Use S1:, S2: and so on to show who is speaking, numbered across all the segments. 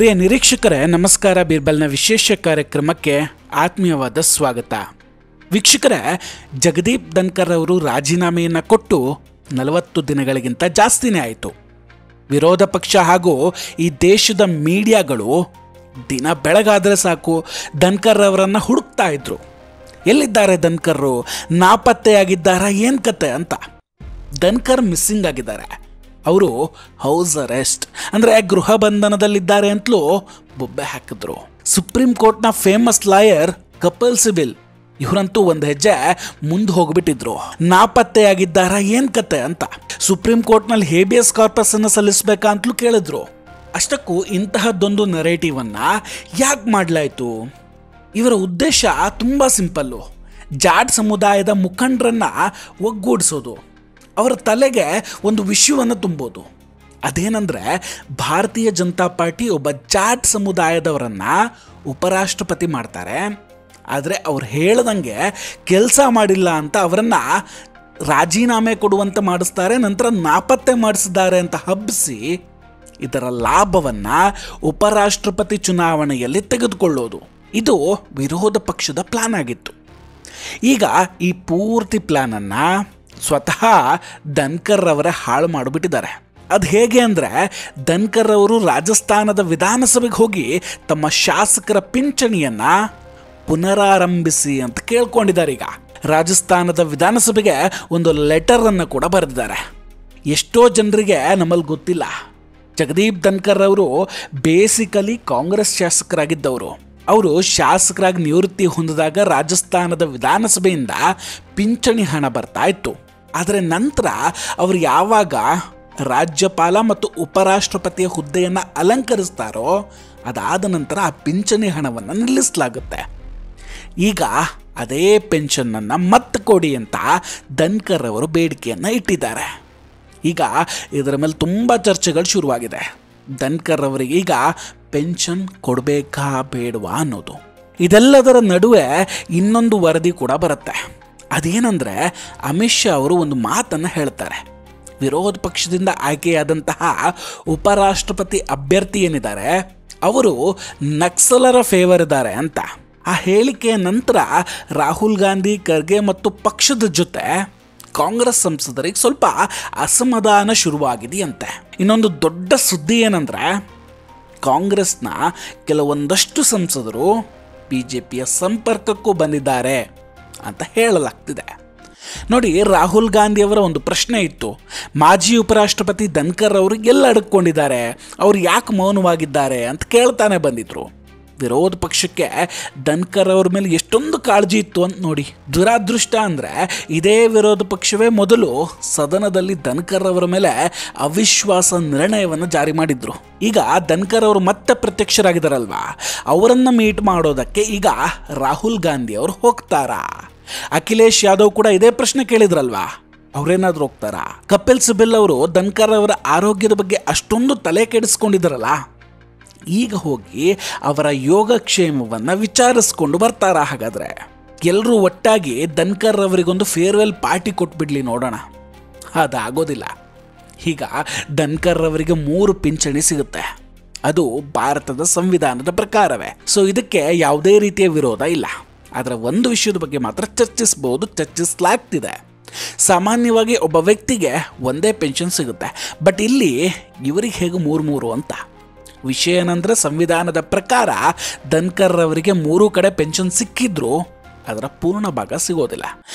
S1: ಪ್ರಿಯ ನಿರೀಕ್ಷಕರೇ ನಮಸ್ಕಾರ. ಬೀರ್ಬಲ್ನ ವಿಶೇಷ ಕಾರ್ಯಕ್ರಮಕ್ಕೆ ಆತ್ಮೀಯವಾದ ಸ್ವಾಗತ. ವೀಕ್ಷಕರೇ, ಜಗದೀಪ್ ಧನ್ಕರ್ ಅವರು ರಾಜೀನಾಮೆಯನ್ನು ಕೊಟ್ಟು 40 ದಿನಗಳಿಗಿಂತ ಜಾಸ್ತಿನೇ ಆಯಿತು. ವಿರೋಧ ಪಕ್ಷ ಹಾಗೂ ಈ ದೇಶದ ಮೀಡಿಯಾಗಳು ದಿನ ಬೆಳಗಾದರೆ ಸಾಕು ಧನ್ಕರ್ ಅವರನ್ನು ಹುಡುಕ್ತಾ ಇದ್ರು. ಎಲ್ಲಿದ್ದಾರೆ ಧನ್ಕರ್ರು, ನಾಪತ್ತೆಯಾಗಿದ್ದಾರಾ, ಏನು ಕತೆ ಅಂತ. ಧನ್ಕರ್ ಮಿಸ್ಸಿಂಗ್ ಆಗಿದ್ದಾರೆ. ಅವರು ಹೌಸ್ ಅರೆಸ್ಟ್ ಅಂದರೆ ಗೃಹ ಬಂಧನದಲ್ಲಿದ್ದಾರೆ ಅಂತಲೂ ಬೊಬ್ಬೆ ಹಾಕಿದ್ರು. ಸುಪ್ರೀಂ ಕೋರ್ಟ್ನ ಫೇಮಸ್ ಲಾಯರ್ ಕಪಿಲ್ ಸಿಬಲ್ ಇವರಂತೂ ಒಂದು ಹೆಜ್ಜೆ ಮುಂದೆ ಹೋಗ್ಬಿಟ್ಟಿದ್ರು. ನಾಪತ್ತೆಯಾಗಿದ್ದಾರಾ, ಏನು ಕತೆ ಅಂತ. ಸುಪ್ರೀಂ ಕೋರ್ಟ್ನಲ್ಲಿ ಹೇಬಿಯಸ್ ಕಾರ್ಪಸ್ ಅನ್ನು ಸಲ್ಲಿಸಬೇಕಾ ಅಂತಲೂ ಕೇಳಿದ್ರು. ಅಷ್ಟಕ್ಕೂ ಇಂತಹದ್ದೊಂದು ನರೇಟಿವ್ ಅನ್ನ ಯಾಕೆ ಮಾಡಲಾಯಿತು? ಇವರ ಉದ್ದೇಶ ತುಂಬ ಸಿಂಪಲ್ಲು. ಜಾಟ್ ಸಮುದಾಯದ ಮುಖಂಡರನ್ನ ಒಗ್ಗೂಡಿಸೋದು, ಅವರ ತಲೆಗೆ ಒಂದು ವಿಷಯವನ್ನು ತುಂಬೋದು. ಅದೇನೆಂದರೆ, ಭಾರತೀಯ ಜನತಾ ಪಾರ್ಟಿ ಒಬ್ಬ ಜಾಟ್ ಸಮುದಾಯದವರನ್ನು ಉಪರಾಷ್ಟ್ರಪತಿ ಮಾಡ್ತಾರೆ, ಆದರೆ ಅವ್ರು ಹೇಳ್ದಂಗೆ ಕೆಲಸ ಮಾಡಿಲ್ಲ ಅಂತ ಅವರನ್ನು ರಾಜೀನಾಮೆ ಕೊಡುವಂತೆ ಮಾಡಿಸ್ತಾರೆ, ನಂತರ ನಾಪತ್ತೆ ಮಾಡಿಸಿದ್ದಾರೆ ಅಂತ ಹಬ್ಬಿಸಿ ಇದರ ಲಾಭವನ್ನು ಉಪರಾಷ್ಟ್ರಪತಿ ಚುನಾವಣೆಯಲ್ಲಿ ತೆಗೆದುಕೊಳ್ಳೋದು. ಇದು ವಿರೋಧ ಪಕ್ಷದ ಪ್ಲಾನ್ ಆಗಿತ್ತು. ಈಗ ಈ ಪೂರ್ತಿ ಪ್ಲಾನನ್ನು ಸ್ವತಃ ಧನ್ಕರ್ ಅವರೇ ಹಾಳು ಮಾಡಿಬಿಟ್ಟಿದ್ದಾರೆ. ಅದು ಹೇಗೆ ಅಂದರೆ, ಧನ್ಕರ್ ಅವರು ರಾಜಸ್ಥಾನದ ವಿಧಾನಸಭೆಗೆ ಹೋಗಿ ತಮ್ಮ ಶಾಸಕರ ಪಿಂಚಣಿಯನ್ನು ಪುನರಾರಂಭಿಸಿ ಅಂತ ಕೇಳ್ಕೊಂಡಿದ್ದಾರೆ. ಈಗ ರಾಜಸ್ಥಾನದ ವಿಧಾನಸಭೆಗೆ ಒಂದು ಲೆಟರನ್ನು ಕೂಡ ಬರೆದಿದ್ದಾರೆ. ಎಷ್ಟೋ ಜನರಿಗೆ ನಮ್ಮಲ್ಲಿ ಗೊತ್ತಿಲ್ಲ, ಜಗದೀಪ್ ಧನ್ಕರ್ ಅವರು ಬೇಸಿಕಲಿ ಕಾಂಗ್ರೆಸ್ ಶಾಸಕರಾಗಿದ್ದವರು. ಅವರು ಶಾಸಕರಾಗಿ ನಿವೃತ್ತಿ ಹೊಂದಿದಾಗ ರಾಜಸ್ಥಾನದ ವಿಧಾನಸಭೆಯಿಂದ ಪಿಂಚಣಿ ಹಣ ಬರ್ತಾ ಇತ್ತು. ಆದರೆ ನಂತರ ಅವರು ಯಾವಾಗ ರಾಜ್ಯಪಾಲ ಮತ್ತು ಉಪರಾಷ್ಟ್ರಪತಿಯ ಹುದ್ದೆಯನ್ನು ಅಲಂಕರಿಸ್ತಾರೋ ಅದಾದ ನಂತರ ಆ ಪಿಂಚಣಿ ಹಣವನ್ನು ನಿಲ್ಲಿಸಲಾಗುತ್ತೆ. ಈಗ ಅದೇ ಪೆನ್ಷನ್ನನ್ನು ಮತ್ತೆ ಕೊಡಿ ಅಂತ ಧನ್ಕರ್ ಅವರು ಬೇಡಿಕೆಯನ್ನು ಇಟ್ಟಿದ್ದಾರೆ. ಈಗ ಇದರ ಮೇಲೆ ತುಂಬ ಚರ್ಚೆಗಳು ಶುರುವಾಗಿದೆ. ಧನ್ಕರ್ ಅವರಿಗೆ ಈಗ ಪೆನ್ಷನ್ ಕೊಡಬೇಕಾ ಬೇಡವಾ ಅನ್ನೋದು. ಇದೆಲ್ಲದರ ನಡುವೆ ಇನ್ನೊಂದು ವರದಿ ಕೂಡ ಬರುತ್ತೆ. ಅದೇನೆಂದರೆ, ಅಮಿತ್ ಶಾ ಅವರು ಒಂದು ಮಾತನ್ನು ಹೇಳ್ತಾರೆ. ವಿರೋಧ ಪಕ್ಷದಿಂದ ಆಯ್ಕೆಯಾದಂತಹ ಉಪರಾಷ್ಟ್ರಪತಿ ಅಭ್ಯರ್ಥಿ ಏನಿದ್ದಾರೆ ಅವರು ನಕ್ಸಲರ ಫೇವರ್ ಇದ್ದಾರೆ ಅಂತ. ಆ ಹೇಳಿಕೆಯ ನಂತರ ರಾಹುಲ್ ಗಾಂಧಿ, ಖರ್ಗೆ ಮತ್ತು ಪಕ್ಷದ ಜೊತೆ ಕಾಂಗ್ರೆಸ್ ಸಂಸದರಿಗೆ ಸ್ವಲ್ಪ ಅಸಮಾಧಾನ ಶುರುವಾಗಿದೆಯಂತೆ. ಇನ್ನೊಂದು ದೊಡ್ಡ ಸುದ್ದಿ ಏನಂದರೆ, ಕಾಂಗ್ರೆಸ್ನ ಕೆಲವೊಂದಷ್ಟು ಸಂಸದರು BJPಯ ಸಂಪರ್ಕಕ್ಕೂ ಬಂದಿದ್ದಾರೆ ಅಂತ ಹೇಳಲಾಗ್ತಿದೆ. ನೋಡಿ, ರಾಹುಲ್ ಗಾಂಧಿ ಅವರ ಒಂದು ಪ್ರಶ್ನೆ ಇತ್ತು, ಮಾಜಿ ಉಪರಾಷ್ಟ್ರಪತಿ ಧನ್ಕರ್ ಅವರು ಎಲ್ಲ ಅಡಕೊಂಡಿದ್ದಾರೆ, ಅವ್ರು ಯಾಕೆ ಮೌನವಾಗಿದ್ದಾರೆ ಅಂತ ಕೇಳ್ತಾನೆ ಬಂದಿದ್ರು. ವಿರೋಧ ಪಕ್ಷಕ್ಕೆ ಧನ್ಕರ್ ಅವ್ರ ಮೇಲೆ ಎಷ್ಟೊಂದು ಕಾಳಜಿ ಇತ್ತು ಅಂತ ನೋಡಿ. ದುರಾದೃಷ್ಟ ಅಂದರೆ, ಇದೇ ವಿರೋಧ ಪಕ್ಷವೇ ಮೊದಲು ಸದನದಲ್ಲಿ ಧನ್ಕರ್ ಅವರ ಮೇಲೆ ಅವಿಶ್ವಾಸ ನಿರ್ಣಯವನ್ನು ಜಾರಿ ಮಾಡಿದ್ರು. ಈಗ ಧನ್ಕರ್ ಅವರು ಮತ್ತೆ ಪ್ರತ್ಯಕ್ಷರಾಗಿದ್ದಾರಲ್ವಾ, ಅವರನ್ನು ಮೀಟ್ ಮಾಡೋದಕ್ಕೆ ಈಗ ರಾಹುಲ್ ಗಾಂಧಿ ಅವರು ಹೋಗ್ತಾರಾ? ಅಖಿಲೇಶ್ ಯಾದವ್ ಕೂಡ ಇದೇ ಪ್ರಶ್ನೆ ಕೇಳಿದ್ರಲ್ವಾ, ಅವ್ರೇನಾದ್ರೂ ಹೋಗ್ತಾರಾ? ಕಪಿಲ್ ಸಿಬಲ್ ಅವರು ಧನ್ಕರ್ ಅವರ ಆರೋಗ್ಯದ ಬಗ್ಗೆ ಅಷ್ಟೊಂದು ತಲೆ ಕೆಡಿಸ್ಕೊಂಡಿದ್ದಾರಲ್ಲ, ಈಗ ಹೋಗಿ ಅವರ ಯೋಗಕ್ಷೇಮವನ್ನು ವಿಚಾರಿಸ್ಕೊಂಡು ಬರ್ತಾರಾ? ಹಾಗಾದರೆ ಎಲ್ಲರೂ ಒಟ್ಟಾಗಿ ಧನ್ಕರ್ ಅವರಿಗೊಂದು ಫೇರ್ವೆಲ್ ಪಾರ್ಟಿ ಕೊಟ್ಬಿಡ್ಲಿ ನೋಡೋಣ. ಅದಾಗೋದಿಲ್ಲ. ಈಗ ಧನ್ಕರ್ ಅವರಿಗೆ 3 ಪಿಂಚಣಿ ಸಿಗುತ್ತೆ. ಅದು ಭಾರತದ ಸಂವಿಧಾನದ ಪ್ರಕಾರವೇ. ಸೊ ಇದಕ್ಕೆ ಯಾವುದೇ ರೀತಿಯ ವಿರೋಧ ಇಲ್ಲ. ಆದರೆ ಒಂದು ವಿಷಯದ ಬಗ್ಗೆ ಮಾತ್ರ ಚರ್ಚಿಸಲಾಗ್ತಿದೆ. ಸಾಮಾನ್ಯವಾಗಿ ಒಬ್ಬ ವ್ಯಕ್ತಿಗೆ ಒಂದೇ ಪೆನ್ಷನ್ ಸಿಗುತ್ತೆ, ಬಟ್ ಇಲ್ಲಿ ಇವರಿಗೆ ಹೇಗೆ 3 ಅಂತ. ವಿಷಯ ಏನಂದರೆ, ಸಂವಿಧಾನದ ಪ್ರಕಾರ ಧನ್ಕರ್ ಅವರಿಗೆ 3 ಕಡೆ ಪೆನ್ಷನ್ ಸಿಕ್ಕಿದ್ರು ಅದರ ಪೂರ್ಣ ಭಾಗ ಸಿಗೋದಿಲ್ಲ,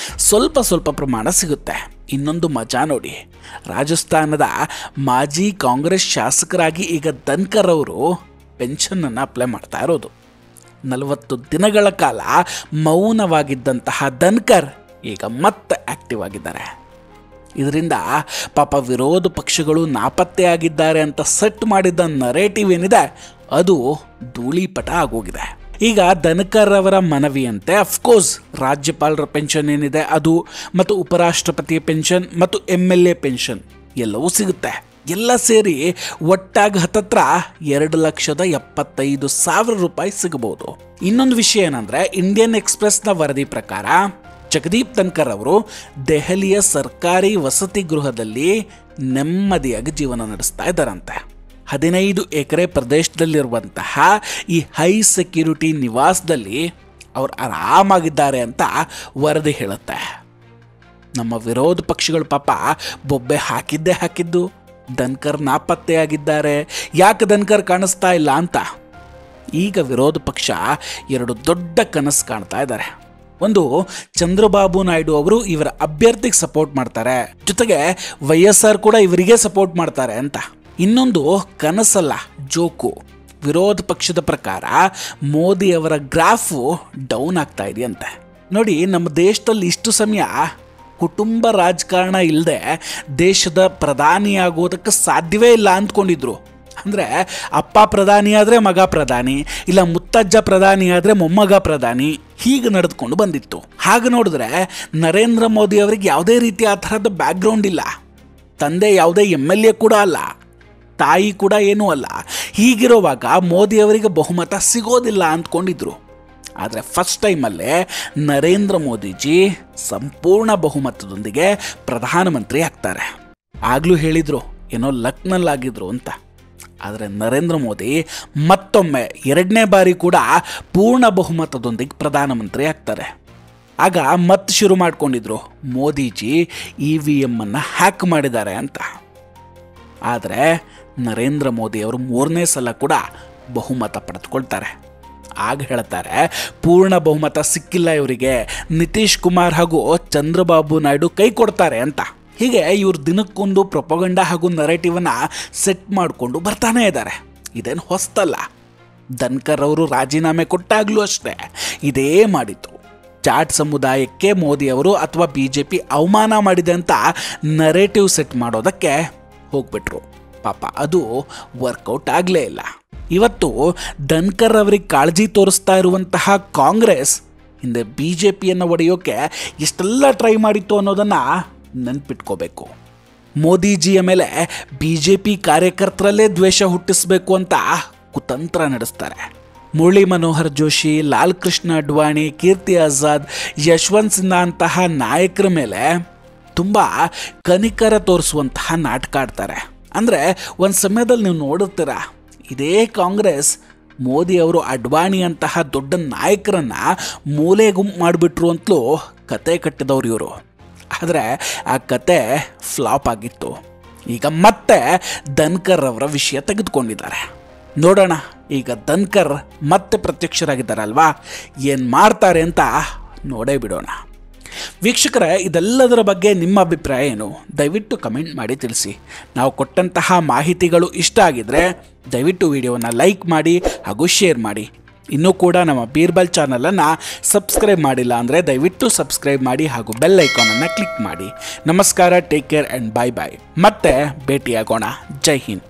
S1: ಸ್ವಲ್ಪ ಪ್ರಮಾಣ ಸಿಗುತ್ತೆ. ಇನ್ನೊಂದು ಮಜಾ ನೋಡಿ, ರಾಜಸ್ಥಾನದ ಮಾಜಿ ಕಾಂಗ್ರೆಸ್ ಶಾಸಕರಾಗಿ ಈಗ ಧನ್ಕರ್ ಅವರು ಪೆನ್ಷನ್ನನ್ನು ಅಪ್ಲೈ ಮಾಡ್ತಾ ಇರೋದು. 40 ದಿನಗಳ ಕಾಲ ಮೌನವಾಗಿದ್ದಂತಹ ಧನ್ಕರ್ ಈಗ ಮತ್ತೆ ಆಕ್ಟಿವ್ ಆಗಿದ್ದಾರೆ. ಇದರಿಂದ ಪಾಪ ವಿರೋಧ ಪಕ್ಷಗಳು ನಾಪತ್ತೆಯಾಗಿದ್ದಾರೆ ಅಂತ ಸೆಟ್ ಮಾಡಿದ್ದ ನರೇಟಿವ್ ಏನಿದೆ ಅದು ಧೂಳಿಪಟ ಆಗೋಗಿದೆ. ಈಗ ಧನ್ಕರ್ ಅವರ ಮನವಿಯಂತೆ ಅಫ್ಕೋರ್ಸ್ ರಾಜ್ಯಪಾಲರ ಪೆನ್ಷನ್ ಏನಿದೆ ಅದು, ಮತ್ತು ಉಪರಾಷ್ಟ್ರಪತಿಯ ಪೆನ್ಷನ್ ಮತ್ತು MLA ಪೆನ್ಷನ್ ಎಲ್ಲವೂ ಸಿಗುತ್ತೆ. ಎಲ್ಲ ಸೇರಿ ಒಟ್ಟಾಗಿ ಹತ್ತತ್ರ 2,75,000 ರೂಪಾಯಿ ಸಿಗಬಹುದು. ಇನ್ನೊಂದು ವಿಷಯ ಏನಂದರೆ, ಇಂಡಿಯನ್ ಎಕ್ಸ್‌ಪ್ರೆಸ್ನ ವರದಿ ಪ್ರಕಾರ ಜಗದೀಪ್ ಧನ್ಕರ್ ಅವರು ದೆಹಲಿಯ ಸರ್ಕಾರಿ ವಸತಿ ಗೃಹದಲ್ಲಿ ನೆಮ್ಮದಿಯಾಗಿ ಜೀವನ ನಡೆಸ್ತಾ ಇದ್ದಾರಂತೆ. 15 ಎಕರೆ ಪ್ರದೇಶದಲ್ಲಿರುವಂತಹ ಈ ಹೈ ಸೆಕ್ಯೂರಿಟಿ ನಿವಾಸದಲ್ಲಿ ಅವರು ಆರಾಮಾಗಿದ್ದಾರೆ ಅಂತ ವರದಿ ಹೇಳುತ್ತೆ. ನಮ್ಮ ವಿರೋಧ ಪಕ್ಷಗಳು ಪಾಪ ಬೊಬ್ಬೆ ಹಾಕಿದ್ದು ಧನ್ಕರ್ ನಾಪತ್ತೆಯಾಗಿದ್ದಾರೆ, ಯಾಕೆ ಧನ್ಕರ್ ಕಾಣಿಸ್ತಾ ಇಲ್ಲ ಅಂತ. ಈಗ ವಿರೋಧ ಪಕ್ಷ 2 ದೊಡ್ಡ ಕನಸು ಕಾಣ್ತಾ ಇದ್ದಾರೆ. ಒಂದು, ಚಂದ್ರಬಾಬು ನಾಯ್ಡು ಅವರು ಇವರ ಅಭ್ಯರ್ಥಿಗೆ ಸಪೋರ್ಟ್ ಮಾಡ್ತಾರೆ, ಜೊತೆಗೆ YSR ಕೂಡ ಇವರಿಗೆ ಸಪೋರ್ಟ್ ಮಾಡ್ತಾರೆ ಅಂತ. ಇನ್ನೊಂದು ಕನಸಲ್ಲ, ಜೋಕು. ವಿರೋಧ ಪಕ್ಷದ ಪ್ರಕಾರ ಮೋದಿ ಅವರ ಗ್ರಾಫು ಡೌನ್ ಆಗ್ತಾ ಇದೆಯಂತೆ. ನೋಡಿ, ನಮ್ಮ ದೇಶದಲ್ಲಿ ಇಷ್ಟು ಸಮಯ ಕುಟುಂಬ ರಾಜಕಾರಣ ಇಲ್ಲದೆ ದೇಶದ ಪ್ರಧಾನಿಯಾಗೋದಕ್ಕೆ ಸಾಧ್ಯವೇ ಇಲ್ಲ ಅಂದ್ಕೊಂಡಿದ್ರು. ಅಂದರೆ ಅಪ್ಪ ಪ್ರಧಾನಿ ಆದರೆ ಮಗ ಪ್ರಧಾನಿ, ಇಲ್ಲ ಮುತ್ತಜ್ಜ ಪ್ರಧಾನಿ ಆದರೆ ಮೊಮ್ಮಗ ಪ್ರಧಾನಿ, ಹೀಗೆ ನಡೆದುಕೊಂಡು ಬಂದಿತ್ತು. ಹಾಗೆ ನೋಡಿದ್ರೆ ನರೇಂದ್ರ ಮೋದಿ ಅವರಿಗೆ ಯಾವುದೇ ರೀತಿಯ ಆ ಥರದ ಬ್ಯಾಕ್ಗ್ರೌಂಡ್ ಇಲ್ಲ. ತಂದೆ ಯಾವುದೇ MLA ಕೂಡ ಅಲ್ಲ, ತಾಯಿ ಕೂಡ ಏನೂ ಅಲ್ಲ. ಹೀಗಿರುವಾಗ ಮೋದಿ ಅವರಿಗೆ ಬಹುಮತ ಸಿಗೋದಿಲ್ಲ ಅಂದ್ಕೊಂಡಿದ್ರು. ಆದರೆ ಫಸ್ಟ್ ಟೈಮಲ್ಲೇ ನರೇಂದ್ರ ಮೋದಿಜಿ ಸಂಪೂರ್ಣ ಬಹುಮತದೊಂದಿಗೆ ಪ್ರಧಾನಮಂತ್ರಿ ಆಗ್ತಾರೆ. ಆಗಲೂ ಹೇಳಿದರು ಏನೋ ಲಕ್ನಲ್ಲಾಗಿದ್ರು ಅಂತ. ಆದರೆ ನರೇಂದ್ರ ಮೋದಿ ಮತ್ತೊಮ್ಮೆ 2ನೇ ಬಾರಿ ಕೂಡ ಪೂರ್ಣ ಬಹುಮತದೊಂದಿಗೆ ಪ್ರಧಾನಮಂತ್ರಿ ಆಗ್ತಾರೆ. ಆಗ ಮತ್ತೆ ಶುರು ಮಾಡ್ಕೊಂಡಿದ್ರು ಮೋದಿಜಿ EVM ಅನ್ನು ಹ್ಯಾಕ್ ಮಾಡಿದ್ದಾರೆ ಅಂತ. ಆದರೆ ನರೇಂದ್ರ ಮೋದಿ ಅವರು 3ನೇ ಸಲ ಕೂಡ ಬಹುಮತ ಪಡೆದುಕೊಳ್ತಾರೆ. ಆಗ ಹೇಳ್ತಾರೆ ಪೂರ್ಣ ಬಹುಮತ ಸಿಕ್ಕಿಲ್ಲ ಇವರಿಗೆ, ನಿತೀಶ್ ಕುಮಾರ್ ಹಾಗೂ ಚಂದ್ರಬಾಬು ನಾಯ್ಡು ಕೈ ಕೊಡ್ತಾರೆ ಅಂತ. ಹೀಗೆ ಇವರು ದಿನಕ್ಕೊಂದು ಪ್ರೊಪಗಂಡ ಹಾಗೂ ನರೇಟಿವನ್ನ ಸೆಟ್ ಮಾಡಿಕೊಂಡು ಬರ್ತಾನೆ ಇದ್ದಾರೆ. ಇದೇನು ಹೊಸ್ತಲ್ಲ. ಧನ್ಕರ್ ಅವರು ರಾಜೀನಾಮೆ ಕೊಟ್ಟಾಗಲೂ ಅಷ್ಟೇ ಇದೇ ಮಾಡಿತು. ಜಾಟ್ ಸಮುದಾಯಕ್ಕೆ ಮೋದಿ ಅವರು ಅಥವಾ BJP ಅವಮಾನ ಮಾಡಿದೆ ಅಂತ ನರೇಟಿವ್ ಸೆಟ್ ಮಾಡೋದಕ್ಕೆ ಹೋಗ್ಬಿಟ್ರು. ಪಾಪ ಅದು ವರ್ಕೌಟ್ ಆಗಲೇ ಇಲ್ಲ. ಇವತ್ತು ಧನ್ಕರ್ ಅವರಿಗೆ ಕಾಳಜಿ ತೋರಿಸ್ತಾ ಇರುವಂತಹ ಕಾಂಗ್ರೆಸ್ ಹಿಂದೆ BJPಯನ್ನು ಒಡೆಯೋಕೆ ಎಷ್ಟೆಲ್ಲ ಟ್ರೈ ಮಾಡಿತ್ತು ಅನ್ನೋದನ್ನು ನೆನ್ಪಿಟ್ಕೋಬೇಕು. ಮೋದಿಜಿಯ ಮೇಲೆ BJP ಕಾರ್ಯಕರ್ತರಲ್ಲೇ ದ್ವೇಷ ಹುಟ್ಟಿಸಬೇಕು ಅಂತ ಕುತಂತ್ರ ನಡೆಸ್ತಾರೆ. ಮುರಳಿ ಮನೋಹರ್ ಜೋಶಿ, ಲಾಲ್ ಕೃಷ್ಣ ಅಡ್ವಾಣಿ, ಕೀರ್ತಿ ಆಜಾದ್, ಯಶವಂತ್ ಸಿನ್ಹಾ ಅಂತಹ ನಾಯಕರ ಮೇಲೆ ತುಂಬ ಕನಿಕರ ತೋರಿಸುವಂತಹ ನಾಟಕ ಆಡ್ತಾರೆ. ಅಂದರೆ ಒಂದು ಸಮಯದಲ್ಲಿ ನೀವು ನೋಡುತ್ತೀರ, ಇದೇ ಕಾಂಗ್ರೆಸ್ ಮೋದಿ ಅವರು ಅಡ್ವಾಣಿ ಅಂತಹ ದೊಡ್ಡ ನಾಯಕರನ್ನ ಮೂಲೆ ಗುಂಪು ಮಾಡಿಬಿಟ್ರು ಅಂತಲೂ ಕತೆ ಕಟ್ಟಿದವ್ರು ಇವರು. ಆದರೆ ಆ ಕತೆ ಫ್ಲಾಪ್ ಆಗಿತ್ತು. ಈಗ ಮತ್ತೆ ಧನ್ಕರ್ ಅವರ ವಿಷಯ ತೆಗೆದುಕೊಂಡಿದ್ದಾರೆ. ನೋಡೋಣ, ಈಗ ಧನ್ಕರ್ ಮತ್ತೆ ಪ್ರತ್ಯಕ್ಷರಾಗಿದ್ದಾರಲ್ವಾ, ಏನು ಮಾಡ್ತಾರೆ ಅಂತ ನೋಡೇ ಬಿಡೋಣ. ವೀಕ್ಷಕರೇ, ಇದೆಲ್ಲದರ ಬಗ್ಗೆ ನಿಮ್ಮ ಅಭಿಪ್ರಾಯ ಏನು? ದಯವಿಟ್ಟು ಕಮೆಂಟ್ ಮಾಡಿ ತಿಳಿಸಿ. ನಾವು ಕೊಟ್ಟಂತಹ ಮಾಹಿತಿಗಳು ಇಷ್ಟ ಆಗಿದ್ರೆ ದಯವಿಟ್ಟು ವಿಡಿಯೋವನ್ನು ಲೈಕ್ ಮಾಡಿ ಹಾಗೂ ಶೇರ್ ಮಾಡಿ. ಇನ್ನೂ ಕೂಡ ನಮ್ಮ ಬೀರ್ಬಲ್ ಚಾನಲನ್ನು ಸಬ್ಸ್ಕ್ರೈಬ್ ಮಾಡಿಲ್ಲ ಅಂದರೆ ದಯವಿಟ್ಟು ಸಬ್ಸ್ಕ್ರೈಬ್ ಮಾಡಿ ಹಾಗೂ ಬೆಲ್ ಐಕಾನನ್ನು ಕ್ಲಿಕ್ ಮಾಡಿ. ನಮಸ್ಕಾರ, ಟೇಕ್ ಕೇರ್ ಆ್ಯಂಡ್ ಬಾಯ್ ಬಾಯ್. ಮತ್ತೆ ಭೇಟಿಯಾಗೋಣ. ಜೈ ಹಿಂದ್.